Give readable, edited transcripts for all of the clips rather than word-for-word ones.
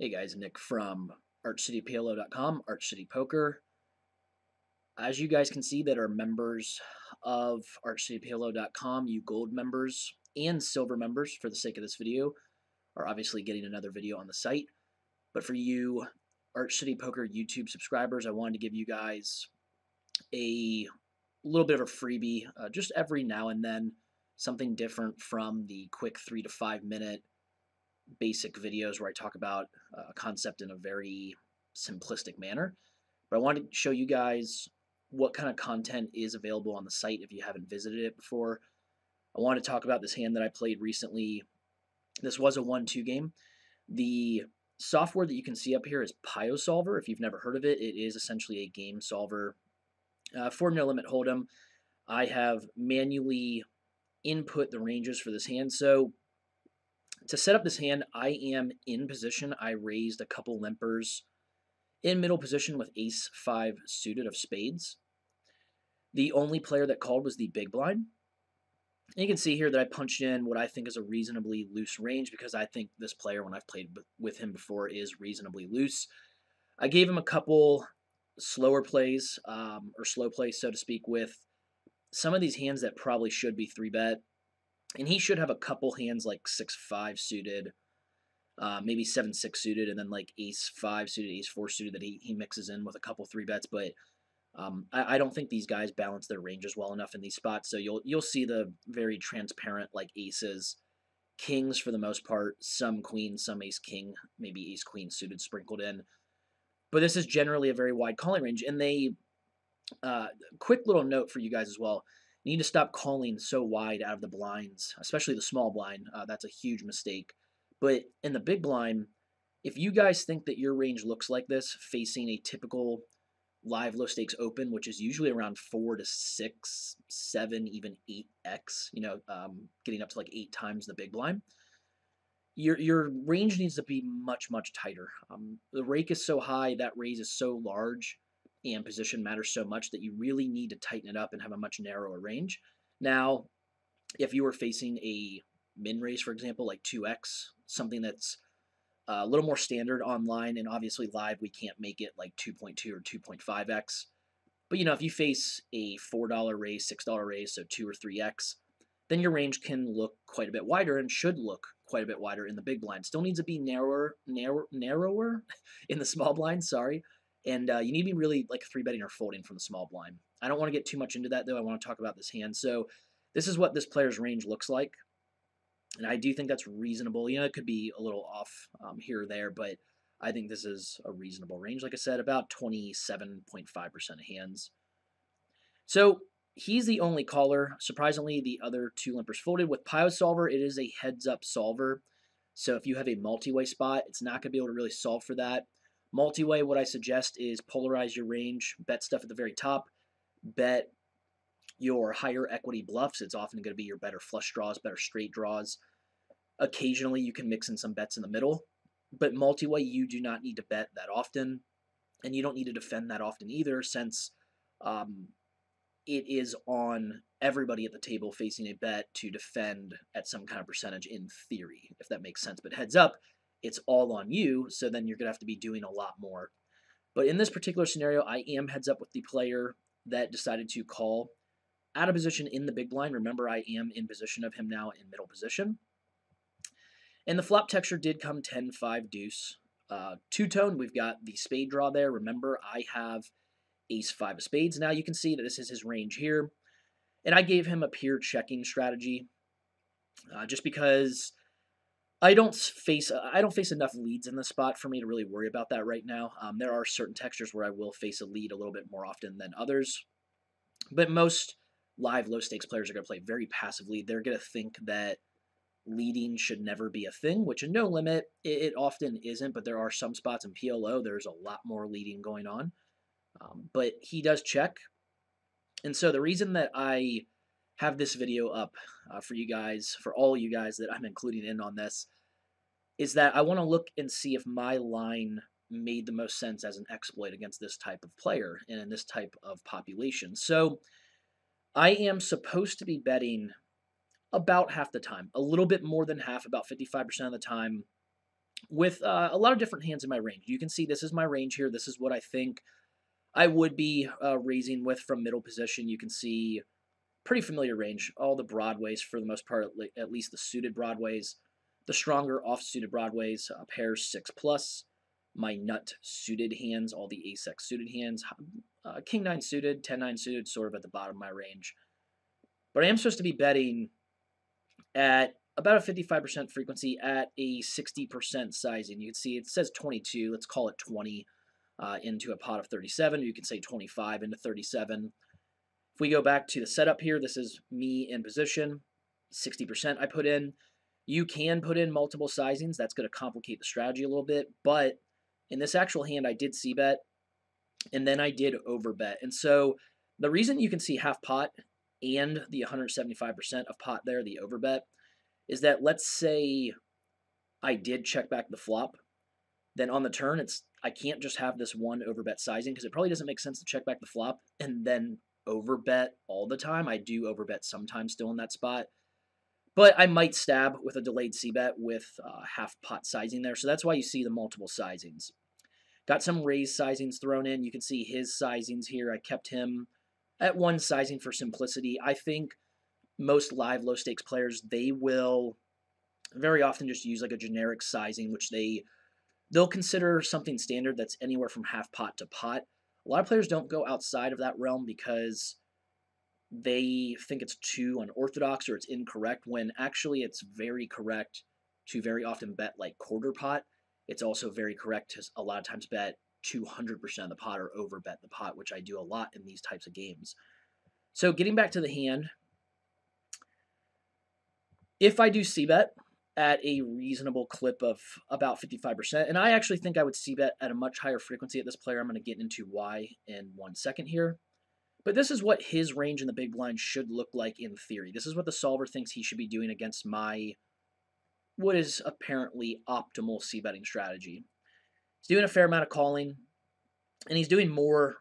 Hey guys, Nick from ArchCityPLO.com, Arch City Poker. As you guys can see that are members of ArchCityPLO.com, you gold members and silver members, for the sake of this video, are obviously getting another video on the site. But for you Arch City Poker YouTube subscribers, I wanted to give you guys a little bit of a freebie, just every now and then, something different from the quick 3 to 5 minute basic videos where I talk about a concept in a very simplistic manner. But I wanted to show you guys what kind of content is available on the site if you haven't visited it before. I want to talk about this hand that I played recently. This was a 1-2 game. The software that you can see up here is PioSolver. If you've never heard of it, it is essentially a game solver for No Limit Hold'em. I have manually input the ranges for this hand. So to set up this hand, I am in position. I raised a couple limpers in middle position with ace-5 suited of spades. The only player that called was the big blind. And you can see here that I punched in what I think is a reasonably loose range because I think this player, when I've played with him before, is reasonably loose. I gave him a couple slower plays, or slow plays, so to speak, with some of these hands that probably should be 3-bet. And he should have a couple hands like 6-5 suited, maybe 7-6 suited, and then like ace-5 suited, ace-4 suited that he mixes in with a couple 3-bets. But I don't think these guys balance their ranges well enough in these spots. So you'll see the very transparent like aces, kings for the most part, some queens, some ace-king, maybe ace-queen suited sprinkled in. But this is generally a very wide calling range. And they, quick little note for you guys as well. You need to stop calling so wide out of the blinds, especially the small blind. That's a huge mistake. But in the big blind, if you guys think that your range looks like this, facing a typical live low stakes open, which is usually around 4 to 6, 7, even 8x, getting up to like 8 times the big blind, your range needs to be much tighter. The rake is so high, that raise is so large, and position matters so much that you really need to tighten it up and have a much narrower range. Now, if you were facing a min raise, for example, like 2x, something that's a little more standard online, and obviously live we can't make it like 2.2 or 2.5x. But if you face a $4 raise, $6 raise, so 2 or 3x, then your range can look quite a bit wider and should look quite a bit wider in the big blind. Still needs to be narrower in the small blind, sorry. And you need to be really like 3-betting or folding from the small blind. I don't want to get too much into that, though. I want to talk about this hand. So this is what this player's range looks like. And I do think that's reasonable. It could be a little off here or there, but I think this is a reasonable range. Like I said, about 27.5% of hands. So he's the only caller. Surprisingly, the other 2 limpers folded. With PioSolver, it is a heads-up solver. So if you have a multi-way spot, it's not going to be able to really solve for that. Multi-way, what I suggest is polarize your range, bet stuff at the very top, bet your higher equity bluffs. It's often going to be your better flush draws, better straight draws. Occasionally, you can mix in some bets in the middle. But multi-way, you do not need to bet that often, and you don't need to defend that often either, since it is on everybody at the table facing a bet to defend at some kind of percentage in theory, if that makes sense. But heads up, it's all on you, so then you're going to have to be doing a lot more. But in this particular scenario, I am heads up with the player that decided to call out of position in the big blind. Remember, I am in position of him now in middle position. And the flop texture did come 10-5 deuce. Two-tone, we've got the spade draw there. Remember, I have ace-5 of spades. Now you can see that this is his range here. And I gave him a pure checking strategy just because I don't face enough leads in this spot for me to really worry about that right now. There are certain textures where I will face a lead a little bit more often than others. But most live low-stakes players are going to play very passively. They're going to think that leading should never be a thing, which in No Limit, it often isn't, but there are some spots in PLO, there's a lot more leading going on. But he does check. And so the reason that I have this video up for you guys, for all you guys that I'm including in on this, is that I want to look and see if my line made the most sense as an exploit against this type of player and in this type of population. So I am supposed to be betting about half the time, a little bit more than half, about 55% of the time, with a lot of different hands in my range. You can see this is my range here. This is what I think I would be raising with from middle position. You can see pretty familiar range. All the broadways for the most part, at least the suited broadways, the stronger off-suited broadways, pairs 6 plus. My nut suited hands, all the ace-x suited hands, king 9 suited, 10-9 suited, sort of at the bottom of my range. But I am supposed to be betting at about a 55% frequency at a 60% sizing. You can see it says 22. Let's call it 20 into a pot of 37. You can say 25 into 37. If we go back to the setup here, this is me in position. 60% I put in. You can put in multiple sizings. That's going to complicate the strategy a little bit. But in this actual hand, I did c-bet, and then I did overbet. And so the reason you can see half pot and the 175% of pot there, the overbet, is that let's say I did check back the flop, then on the turn, I can't just have this one overbet sizing because it probably doesn't make sense to check back the flop and then overbet all the time. I do overbet sometimes still in that spot, but I might stab with a delayed c-bet with half pot sizing there. So that's why you see the multiple sizings. Got some raised sizings thrown in. You can see his sizings here. I kept him at one sizing for simplicity. I think most live low stakes players, they will very often just use like a generic sizing, which they'll consider something standard that's anywhere from half pot to pot. A lot of players don't go outside of that realm because they think it's too unorthodox or it's incorrect, when actually it's very correct to very often bet like quarter pot. It's also very correct to a lot of times bet 200% of the pot or overbet the pot, which I do a lot in these types of games. So getting back to the hand, if I do c-bet at a reasonable clip of about 55%, and I actually think I would c-bet at a much higher frequency at this player. I'm going to get into why in 1 second here. But this is what his range in the big blind should look like in theory. This is what the solver thinks he should be doing against my, what is apparently optimal c-betting strategy. He's doing a fair amount of calling, and he's doing more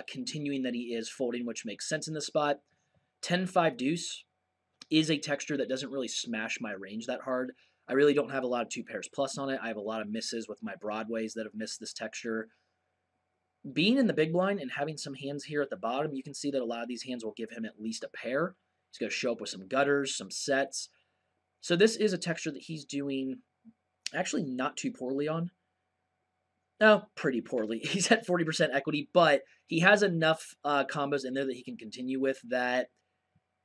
continuing than he is folding, which makes sense in this spot. 10-5 deuce is a texture that doesn't really smash my range that hard. I really don't have a lot of 2 pairs plus on it. I have a lot of misses with my broadways that have missed this texture. Being in the big blind and having some hands here at the bottom, you can see that a lot of these hands will give him at least a pair. He's going to show up with some gutters, some sets. So this is a texture that he's doing actually not too poorly on. No, pretty poorly. He's at 40% equity, but he has enough combos in there that he can continue with that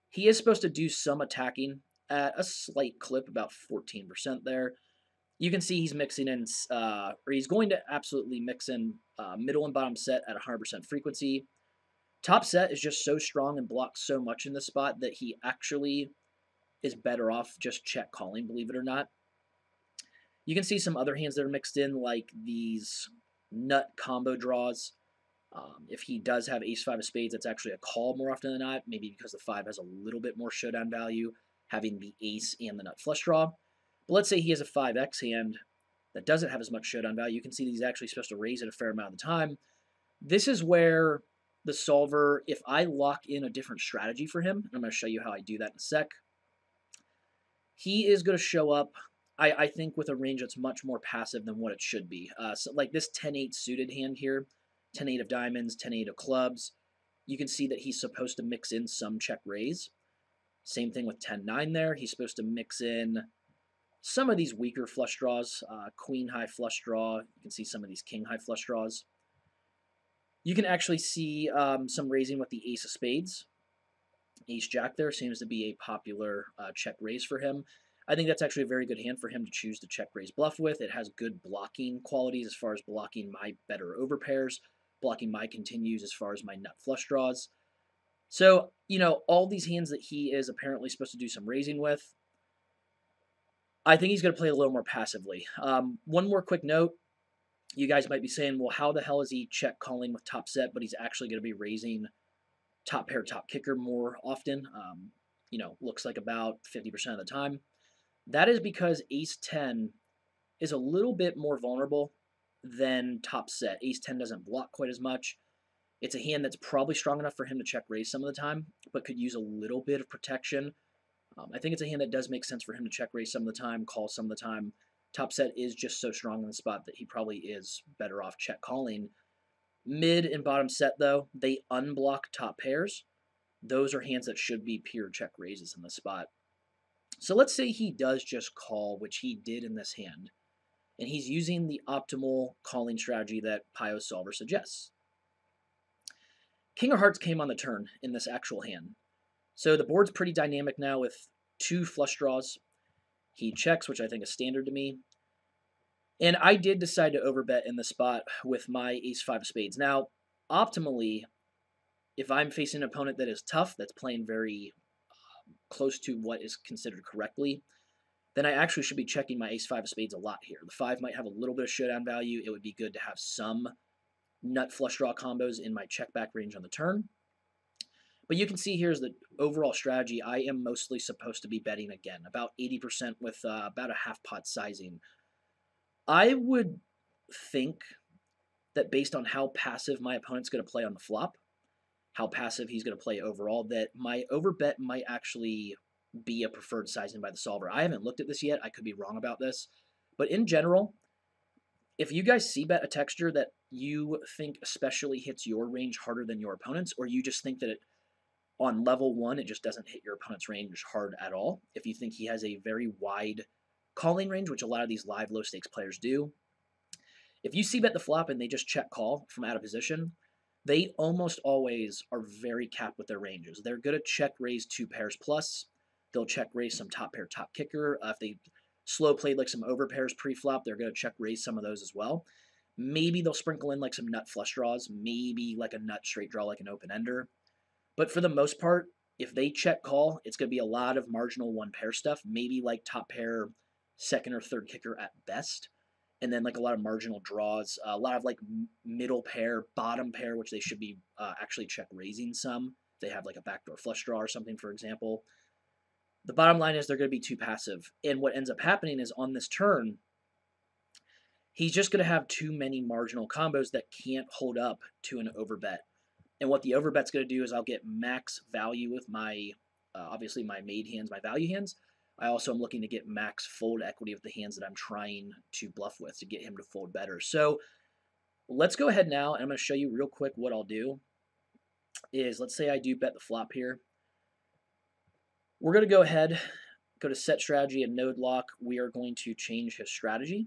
he is supposed to do some attacking at a slight clip, about 14% there. You can see he's mixing in, or he's going to absolutely mix in middle and bottom set at 100% frequency. Top set is just so strong and blocks so much in this spot that he actually is better off just check calling, believe it or not. You can see some other hands that are mixed in, like these nut combo draws. If he does have ace-5 of spades, that's actually a call more often than not, maybe because the 5 has a little bit more showdown value, having the ace and the nut flush draw. But let's say he has a 5x hand that doesn't have as much showdown value. You can see that he's actually supposed to raise it a fair amount of the time. This is where the solver, if I lock in a different strategy for him, and I'm going to show you how I do that in a sec, he is going to show up, I think, with a range that's much more passive than what it should be. So like this 10-8 suited hand here, 10-8 of diamonds, 10-8 of clubs, you can see that he's supposed to mix in some check raise. Same thing with 10-9 there. He's supposed to mix in some of these weaker flush draws, queen high flush draw. You can see some of these king high flush draws. You can actually see some raising with the ace of spades. Ace jack there seems to be a popular check raise for him. I think that's actually a very good hand for him to choose to check raise bluff with. It has good blocking qualities as far as blocking my better overpairs, blocking my continues as far as my nut flush draws. So, all these hands that he is apparently supposed to do some raising with, I think he's going to play a little more passively. One more quick note. You guys might be saying, well, how the hell is he check calling with top set, but he's actually going to be raising top pair, top kicker more often? Looks like about 50% of the time. That is because ace 10 is a little bit more vulnerable than top set. Ace 10 doesn't block quite as much. It's a hand that's probably strong enough for him to check raise some of the time, but could use a little bit of protection. I think it's a hand that does make sense for him to check raise some of the time, call some of the time. Top set is just so strong in the spot that he probably is better off check calling. Mid and bottom set, though, they unblock top pairs. Those are hands that should be pure check raises in the spot. So let's say he does just call, which he did in this hand, and he's using the optimal calling strategy that Pio Solver suggests. King of Hearts came on the turn in this actual hand. So the board's pretty dynamic now with 2 flush draws. He checks, which I think is standard to me. And I did decide to overbet in the spot with my ace-5 of spades. Now, optimally, if I'm facing an opponent that is tough, that's playing very close to what is considered correctly, then I actually should be checking my ace-5 of spades a lot here. The 5 might have a little bit of showdown value. It would be good to have some nut flush draw combos in my check back range on the turn. But you can see here's the overall strategy. I am mostly supposed to be betting again, about 80% with about a half pot sizing. I would think that based on how passive my opponent's going to play on the flop, how passive he's going to play overall, that my overbet might actually be a preferred sizing by the solver. I haven't looked at this yet. I could be wrong about this. But in general, if you guys see bet a texture that you think especially hits your range harder than your opponent's, or you just think that on level 1 it just doesn't hit your opponent's range hard at all, if you think he has a very wide calling range, which a lot of these live low stakes players do, if you see bet the flop and they just check call from out of position, they almost always are very capped with their ranges. They're going to check raise 2 pairs plus. They'll check raise some top pair, top kicker. If they slow played like some over pairs pre-flop, they're going to check raise some of those as well. Maybe they'll sprinkle in like some nut flush draws, maybe like a nut straight draw like an open ender. But for the most part, if they check call, it's going to be a lot of marginal 1 pair stuff, maybe like top pair, second or third kicker at best. And then like a lot of marginal draws, a lot of like middle pair, bottom pair, which they should be actually check raising some. They have like a backdoor flush draw or something, for example. The bottom line is they're going to be too passive. And what ends up happening is on this turn, he's just going to have too many marginal combos that can't hold up to an overbet. And what the overbet's going to do is I'll get max value with my, obviously my made hands, my value hands. I also am looking to get max fold equity with the hands that I'm trying to bluff with to get him to fold better. So let's go ahead now, and I'm going to show you real quick what I'll do. Is let's say I do bet the flop here. We're going to go ahead, go to set strategy and node lock. We are going to change his strategy.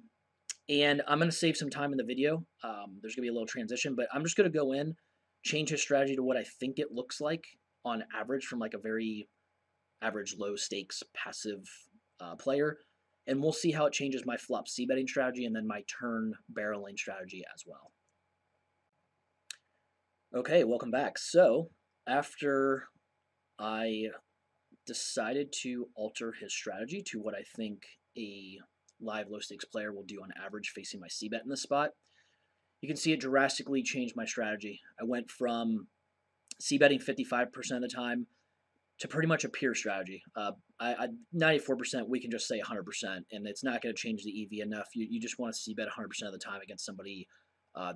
And I'm going to save some time in the video. There's going to be a little transition, but I'm just going to go in, change his strategy to what I think it looks like on average from like a very average low stakes passive player, and we'll see how it changes my flop c betting strategy and then my turn barreling strategy as well. Okay, welcome back. So after I decided to alter his strategy to what I think a live low stakes player will do on average facing my c bet in this spot, you can see it drastically changed my strategy. I went from c betting 55% of the time to pretty much a pure strategy. 94%, we can just say 100%, and it's not going to change the EV enough. You just want to see bet 100% of the time against somebody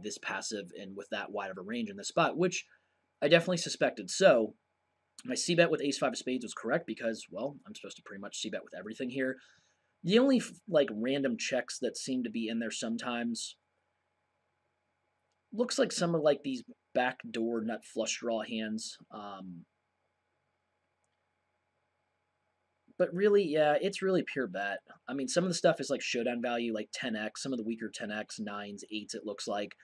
this passive and with that wide of a range in this spot, which I definitely suspected. So my c-bet with ace-5 of spades was correct because, well, I'm supposed to pretty much c-bet with everything here. The only like random checks that seem to be in there sometimes looks like some of like these backdoor nut flush draw hands. But really, yeah, it's really pure bet. I mean, some of the stuff is like showdown value, like 10x, some of the weaker 10x, 9s, 8s, it looks like.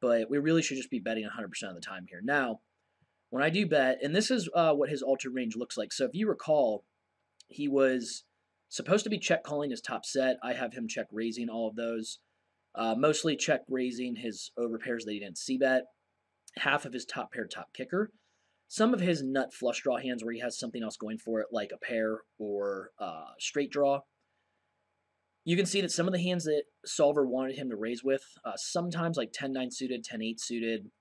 But we really should just be betting 100% of the time here. Now, when I do bet, and this is what his altered range looks like. So if you recall, he was supposed to be check calling his top set. I have him check raising all of those. Mostly check raising his overpairs that he didn't see bet. Half of his top pair, top kicker. Some of his nut flush draw hands where he has something else going for it, like a pair or straight draw. You can see that some of the hands that Solver wanted him to raise with, sometimes like 10-9 suited, 10-8 suited,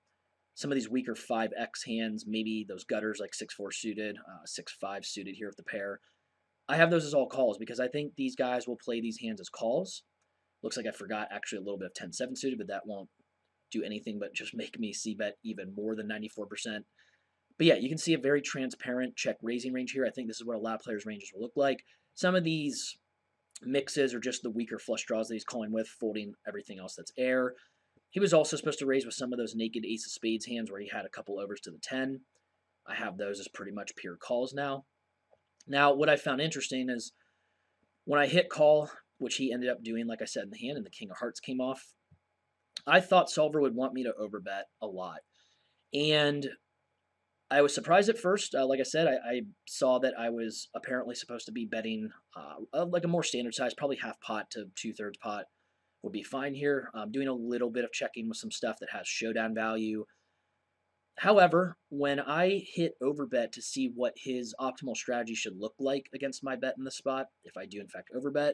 some of these weaker 5x hands, maybe those gutters like 6-4 suited, 6-5 suited here with the pair. I have those as all calls because I think these guys will play these hands as calls. Looks like I forgot actually a little bit of 10-7 suited, but that won't do anything but just make me c-bet even more than 94%. But yeah, you can see a very transparent check raising range here. I think this is what a lot of players' ranges will look like. Some of these mixes or just the weaker flush draws that he's calling with, folding everything else that's air. He was also supposed to raise with some of those naked ace of spades hands where he had a couple overs to the 10. I have those as pretty much pure calls now. Now, what I found interesting is when I hit call, which he ended up doing, like I said, in the hand, and the king of hearts came off, I thought Solver would want me to overbet a lot. And I was surprised at first. Like I said, I saw that I was apparently supposed to be betting like a more standard size, probably half pot to 2/3 pot would be fine here. Doing a little bit of checking with some stuff that has showdown value. However, when I hit overbet to see what his optimal strategy should look like against my bet in the spot, if I do in fact overbet,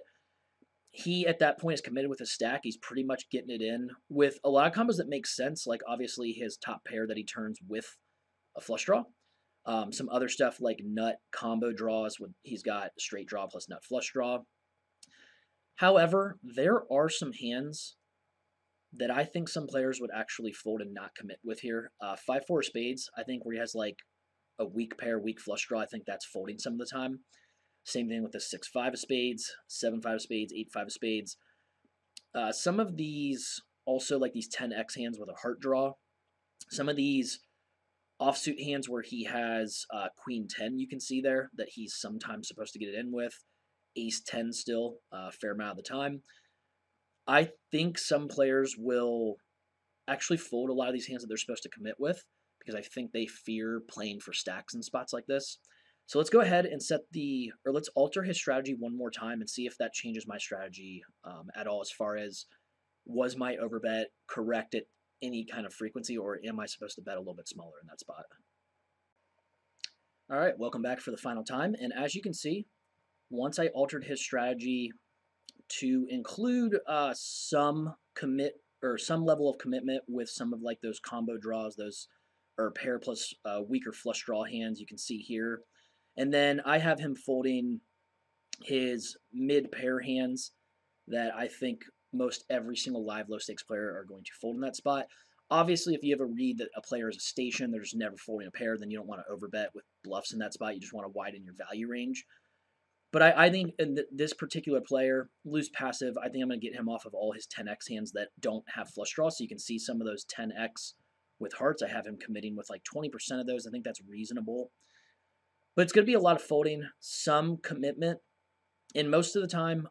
he at that point is committed with a stack. He's pretty much getting it in with a lot of combos that make sense, like obviously his top pair that he turns with a flush draw. Some other stuff like nut combo draws with he's got straight draw plus nut flush draw. However, there are some hands that I think some players would actually fold and not commit with here. 5-4 spades, I think where he has like a weak pair, weak flush draw, I think that's folding some of the time. Same thing with the 6-5 of spades, 7-5 of spades, 8-5 of spades. Some of these also like these 10x hands with a heart draw. Some of these offsuit hands where he has queen 10, you can see there that he's sometimes supposed to get it in with. Ace 10 still, a fair amount of the time. I think some players will actually fold a lot of these hands that they're supposed to commit with because I think they fear playing for stacks in spots like this. So let's go ahead and let's alter his strategy one more time and see if that changes my strategy at all as far as was my overbet correct at any kind of frequency or am I supposed to bet a little bit smaller in that spot? All right, welcome back for the final time. And as you can see, once I altered his strategy to include some commit or some level of commitment with some of like those combo draws, those or pair plus weaker flush draw hands you can see here. And then I have him folding his mid pair hands that I think most every single live low stakes player are going to fold in that spot. Obviously, if you have a read that a player is a station, they're just never folding a pair, then you don't want to overbet with bluffs in that spot. You just want to widen your value range. But I think in this particular player, loose passive, I think I'm going to get him off of all his 10x hands that don't have flush draw. So you can see some of those 10x with hearts. I have him committing with like 20% of those. I think that's reasonable. But it's going to be a lot of folding, some commitment. And most of the time,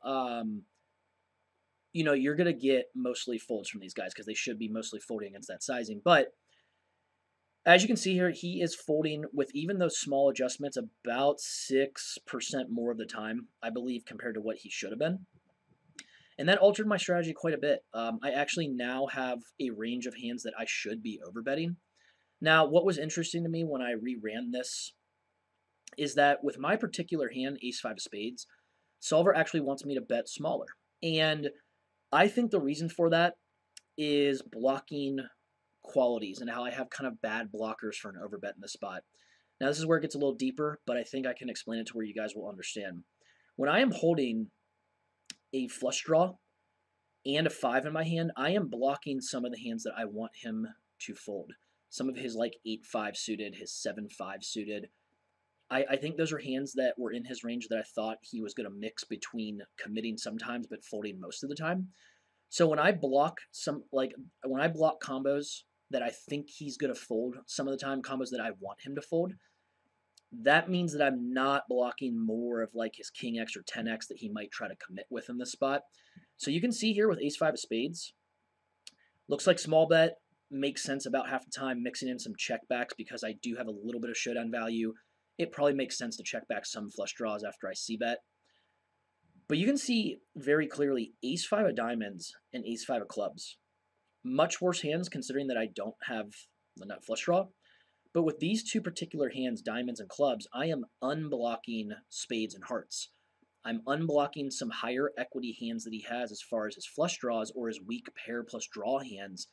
you're going to get mostly folds from these guys because they should be mostly folding against that sizing. But as you can see here, he is folding with even those small adjustments about 6% more of the time, I believe, compared to what he should have been. And that altered my strategy quite a bit. I actually now have a range of hands that I should be overbetting. Now, what was interesting to me when I reran this is that with my particular hand, ace-5 of spades, Solver actually wants me to bet smaller. And I think the reason for that is blocking qualities and how I have kind of bad blockers for an overbet in this spot. Now this is where it gets a little deeper, but I think I can explain it to where you guys will understand. When I am holding a flush draw and a 5 in my hand, I am blocking some of the hands that I want him to fold. Some of his like 8-5 suited, his 7-5 suited. I think those are hands that were in his range that I thought he was going to mix between committing sometimes but folding most of the time. So when I block combos that I think he's going to fold some of the time, combos that I want him to fold, that means that I'm not blocking more of like his king X or 10x that he might try to commit with in this spot. So you can see here with ace-5 of spades, looks like small bet, makes sense about half the time, mixing in some checkbacks because I do have a little bit of showdown value. It probably makes sense to check back some flush draws after I c-bet. But you can see very clearly ace-5 of diamonds and ace-5 of clubs. Much worse hands considering that I don't have the nut flush draw. But with these two particular hands, diamonds and clubs, I am unblocking spades and hearts. I'm unblocking some higher equity hands that he has as far as his flush draws or his weak pair plus draw hands.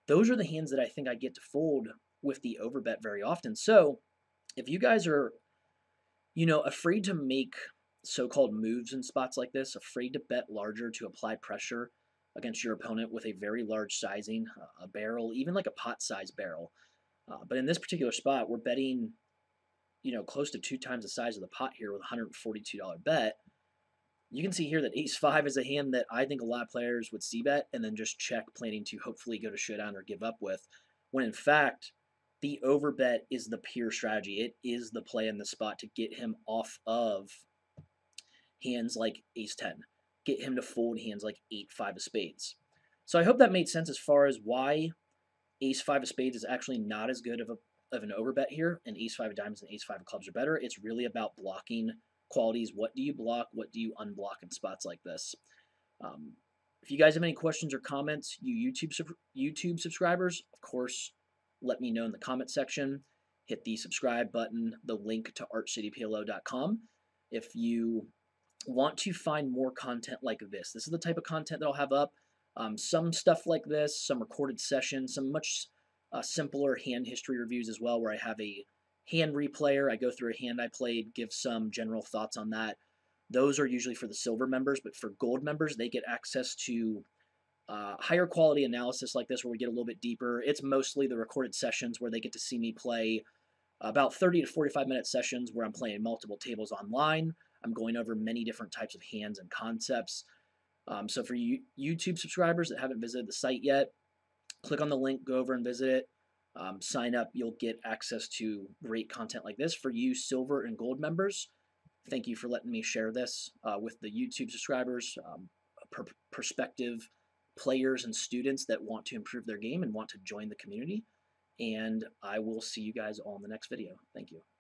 Those are the hands that I think I get to fold with the overbet very often. So if you guys are, afraid to make so-called moves in spots like this, afraid to bet larger to apply pressure against your opponent with a very large sizing, a barrel, even like a pot size barrel. But in this particular spot, we're betting, close to 2 times the size of the pot here with a $142 bet. You can see here that ace-5 is a hand that I think a lot of players would c-bet and then just check, planning to hopefully go to showdown or give up with, when in fact, the overbet is the pure strategy. It is the play in the spot to get him off of hands like ace-10, get him to fold hands like 8-5 of spades. So I hope that made sense as far as why ace-5 of spades is actually not as good of an overbet here, and ace-5 of diamonds and ace-5 of clubs are better. It's really about blocking qualities. What do you block? What do you unblock in spots like this? Um, if you guys have any questions or comments, you YouTube subscribers, of course, let me know in the comment section. Hit the subscribe button, the link to archcityplo.com. If you want to find more content like this is the type of content that I'll have up. Some stuff like this, some recorded sessions, some much simpler hand history reviews as well, where I have a hand replayer. I go through a hand I played, give some general thoughts on that. Those are usually for the silver members, but for gold members, they get access to higher quality analysis like this, where we get a little bit deeper. It's mostly the recorded sessions where they get to see me play about 30 to 45-minute sessions where I'm playing multiple tables online. I'm going over many different types of hands and concepts. So for you YouTube subscribers that haven't visited the site yet, click on the link, go over and visit it. Sign up, you'll get access to great content like this. For you silver and gold members, thank you for letting me share this with the YouTube subscribers, prospective players and students that want to improve their game and want to join the community. And I will see you guys all in the next video. Thank you.